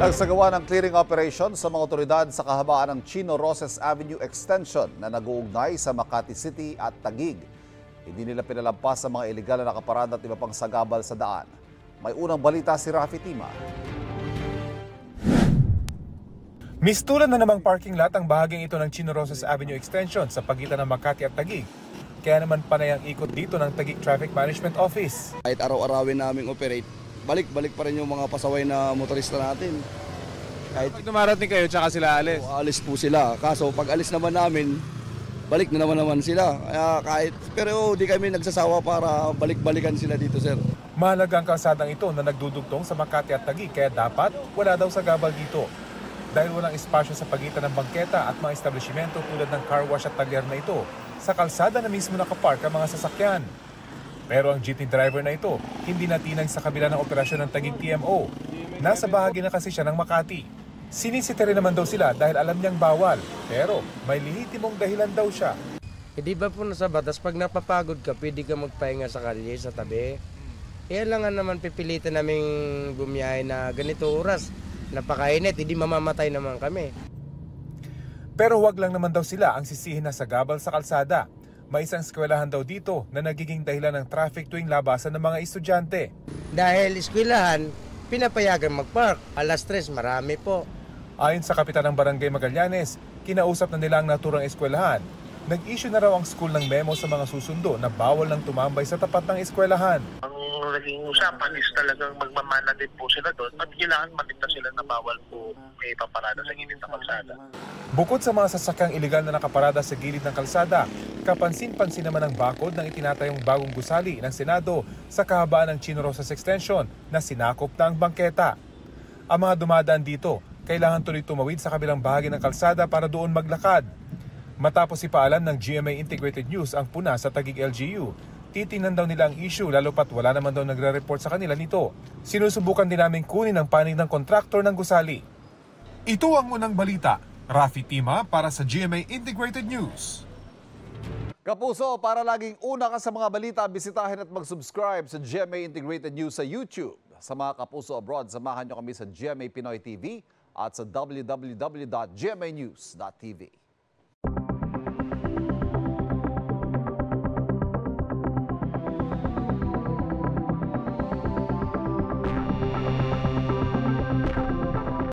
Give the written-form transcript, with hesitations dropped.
Nagsagawa ng clearing operation sa mga otoridad sa kahabaan ng Chino Roces Avenue Extension na nag-uugnay sa Makati City at Taguig. Hindi nila pinalampas ang mga iligal na nakaparada at iba pang sagabal sa daan. May unang balita si Rafi Tima. Mistulan na namang parking lot ang bahaging ito ng Chino Roces Avenue Extension sa pagitan ng Makati at Taguig. Kaya naman panay ang ikot dito ng Taguig Traffic Management Office. Kahit araw-arawin naming operate, balik-balik pa rin yung mga pasaway na motorista natin. Kahit Pag dumarating kayo, tsaka sila alis. alis po sila. Kaso pag alis naman namin, balik na naman sila. Kaya pero di kami nagsasawa para balik-balikan sila dito, sir. Mahalaga ang kalsadang ito na nagdudugtong sa Makati at Taguig kaya dapat wala daw sagabal dito. Dahil walang espasyo sa pagitan ng bangketa at mga establishmento tulad ng car wash at talyer na ito, sa kalsada na mismo nakapark ang mga sasakyan. Pero ang jeepney driver na ito, hindi natinag sa kabila ng operasyon ng Taguig TMO. Nasa bahagi na kasi siya ng Makati. Sinisita rin naman daw sila dahil alam niyang bawal. Pero may lehitimong dahilan daw siya. Di ba po nasa batas, pag napapagod ka, pwede ka magpahinga sa kalye, sa tabi. Kailangan naman pipilitan naming bumiyahe na ganito oras. Napakainit, hindi mamamatay naman kami. Pero huwag lang naman daw sila ang sisihin na sagabal sa kalsada. May isang eskwelahan daw dito na nagiging dahilan ng traffic tuwing labasan ng mga estudyante. Dahil eskwelahan, pinapayagan magpark. Alas 3, marami po. Ayon sa kapitan ng Barangay Magallanes, kinausap na nila ang naturang eskwelahan. Nag-issue na raw ang school ng memo sa mga susundo na bawal nang tumambay sa tapat ng eskwelahan. Ang naging usapan is talagang magmamana din po sila doon at kailangan matinda sila na bawal po may paparada sa gilid ng kalsada. Bukod sa mga sasakyang iligal na nakaparada sa gilid ng kalsada, kapansin-pansin naman ang bakod ng itinatayong bagong gusali ng Senado sa kahabaan ng Chino Roces Extension na sinakop na ang bangketa. Ang mga dumadaan dito, kailangan tuloy tumawid sa kabilang bahagi ng kalsada para doon maglakad. Matapos ipaalam ng GMA Integrated News ang puna sa Taguig LGU, titingnan daw nila ang issue lalo pat wala naman daw nagre-report sa kanila nito. Sinusubukan din namin kunin ang panig ng kontraktor ng gusali. Ito ang unang balita. Rafi Tima para sa GMA Integrated News. Kapuso, para laging una ka sa mga balita, bisitahin at mag-subscribe sa GMA Integrated News sa YouTube. Sa mga kapuso abroad, samahan nyo kami sa GMA Pinoy TV at sa www.gmanews.tv.